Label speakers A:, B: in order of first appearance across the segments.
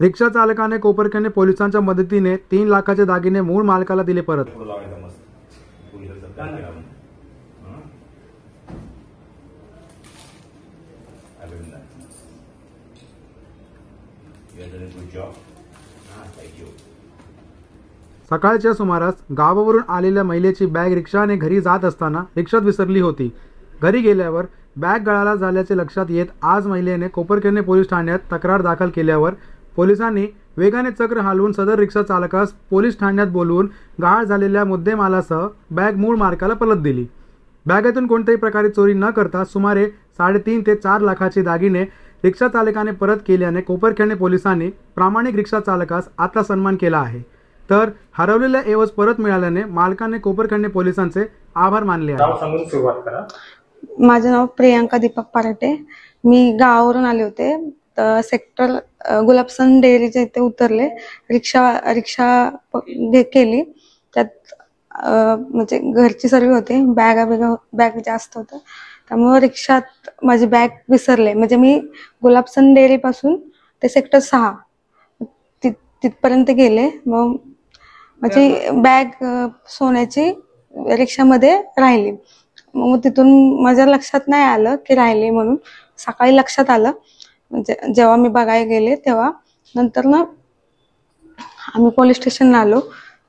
A: रिक्षा चालकाने कोपरखैरणे पोलिसांच्या मदतीने 3 लाखाचे दागिने मूळ मालकाला दिले परत। सकाळच्या सुमारास गावावरून आलेल्या महिलेची बॅग रिक्षाने घरी जात असताना रिक्षात विसरली होती। घरी गेल्यावर बॅग गळाला झाल्याचे लक्षात येत आज महिलेने कोपरखैरणे पोलीस ठाण्यात तक्रार दाखल केल्यावर पोलिसांनी वेगाने चक्र हलवून सदर रिक्षा चालकास पोलीस ठाण्यात बोलवून गहाळ झालेल्या मुद्देमालासह बॅग मूळ मालकाला परत दिली। बॅगेतून कोणत्याही प्रकारे चोरी न करता सुमारे 3.5 ते 4 लाखाचे दागिने रिक्षा चालकाने परत केल्याने कोपरखैरणे पोलिसांनी प्रामाणिक रिक्षा चालकास आता सन्मान केला आहे। तर हरवलेल्या एवज परत मिळाल्याने मालकाने कोपरखैरणे पोलिसांचे आभार मानले आहे।
B: माझे नाव प्रियांका दीपक पराटे। मी गावावरून आले होते, सेक्टर गुलाबसन डेअरीच्या इथे उतरले। रिक्षा केली, त्यात म्हणजे घरची सर्व होते, बॅग जास्त होतं, त्यामुळे रिक्षात माझी बॅग विसरले। म्हणजे मी गुलाबसन डेअरी पासून ते सेक्टर 6 तिथपर्यंत गेले। मग माझी बॅग सोन्याची रिक्षामध्ये राहिली। मग तिथून माझ्या लक्षात नाही आलं की राहिली म्हणून। सकाळी लक्षात आलं, म्हणजे जेव्हा मी बघायला गेले तेव्हा। नंतर ना आम्ही पोलीस स्टेशनला आलो।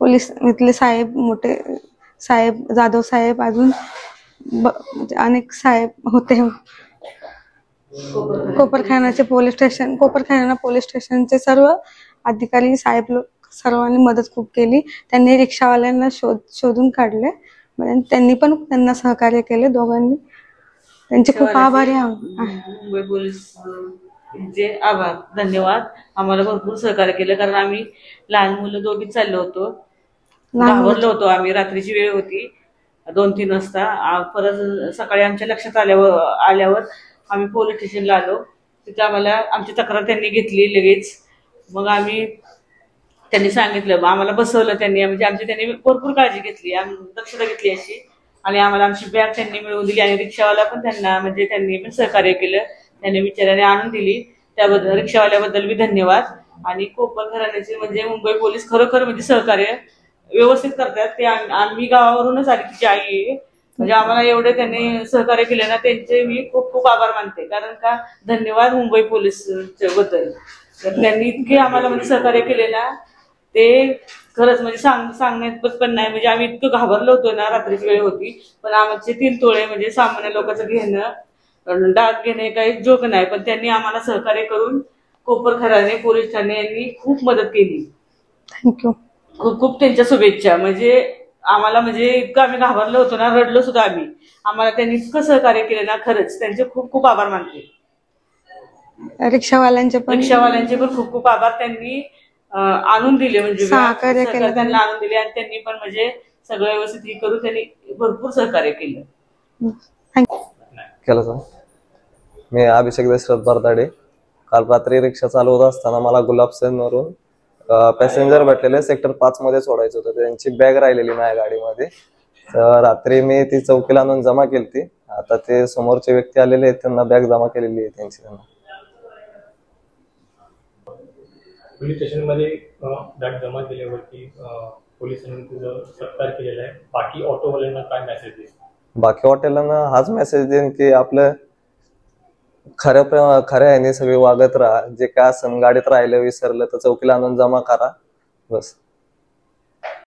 B: पोलीस इथले साहेब, मोठे साहेब, जाधव साहेब, अजून अनेक साहेब होते। कोपरखैरणे पोलीस स्टेशनचे सर्व अधिकारी साहेब सर्वांनी मदत खूप केली। त्यांनी रिक्षावाल्यांना शोधून काढले, त्यांनी पण त्यांना सहकार्य केले। दोघांनी त्यांचे खूप आभारी आहे।
C: मुंबई पोलीस जे आभार, धन्यवाद। आम्हाला भरपूर सहकार्य केलं, कारण आम्ही लहान मुलं दोघीच चाललो होतो, घाबरलो होतो आम्ही। रात्रीची वेळ होती, 2-3 वाजता। परत सकाळी आमच्या लक्षात आल्यावर आम्ही पोलीस स्टेशनला आलो। तिथे आम्हाला आमची तक्रार त्यांनी घेतली लगेच। मग त्यांनी सांगितलं, आम्हाला बसवलं त्यांनी, म्हणजे आमची त्यांनी भरपूर काळजी घेतली, दक्षता घेतली अशी, आणि आम्हाला आमची बॅग त्यांनी मिळवून दिली। आणि रिक्षावाला पण त्यांनी पण सहकार्य केलं, त्यांनी विचाराने आणून दिली। त्याबद्दल रिक्षावाल्याबद्दल मी धन्यवाद। आणि कोपरखैरणे म्हणजे मुंबई पोलीस खरोखर म्हणजे सहकार्य व्यवस्थित करतात ते। आम्ही गावावरूनच आली, तिची आई आहे, म्हणजे आम्हाला एवढे त्यांनी सहकार्य केले ना, त्यांचे मी खूप खूप आभार मानते। कारण का, धन्यवाद मुंबई पोलीस बद्दल। त्यांनी इतके आम्हाला म्हणजे सहकार्य केले ना, ते खरंच म्हणजे सांगण्यात पण नाही। म्हणजे आम्ही इतकं घाबरलो होतो ना, रात्रीची वेळ होती, पण आमचे 3 तोळे म्हणजे सामान्य लोकांचं घेणं, डाग घेणे काही जोक नाही, पण त्यांनी आम्हाला सहकार्य करून कोपरखैरणे पोलीस ठाणे यांनी खूप मदत केली।
B: थँक्यू,
C: खूप खूप त्यांच्या शुभेच्छा। म्हणजे आम्हाला म्हणजे इतकं आम्ही घाबरलो होतो ना, रडलो सुद्धा आम्ही। आम्हाला त्यांनी इतकं सहकार्य केलं ना, खरंच त्यांचे खूप खूप आभार मानते।
B: रिक्षावाल्यांचे पण
C: खूप खूप आभार। त्यांनी आणून दिले, म्हणजे
B: सहकार्य केलं
C: त्यांना आणून दिले, आणि त्यांनी पण म्हणजे सगळं व्यवस्थित करून त्यांनी भरपूर सहकार्य केलं।
D: सर, मी अभिषेक दशरथ बरदाडे। काल रात्री रिक्षा चालवत असताना मला गुलाबसनवरून पॅसेंजर भेटलेले, सेक्टर 5 मध्ये सोडायचं होतं। त्यांची बॅग राहिलेली माझ्या गाडीमध्ये, तर रात्री मी ती चौकीला आणून जमा केली। आता ते समोरचे व्यक्ती आलेले आहेत, त्यांना बॅग जमा केलेली आहे त्यांची।
E: पोलीस स्टेशनमध्ये बॅग जमा केल्यावरती पोलिसांनी तुझं सत्कार केलेला आहे। बाकी ऑटोवाल्यांना काय मेसेज देईल?
D: बाकी हॉटेलांना हाच मेसेज देईन की आपलं खऱ्या ह्याने सगळे वागत राहा। जे काय असं गाडीत राहिलं, विसरलं तर चौकीला आणून जमा करा, बस।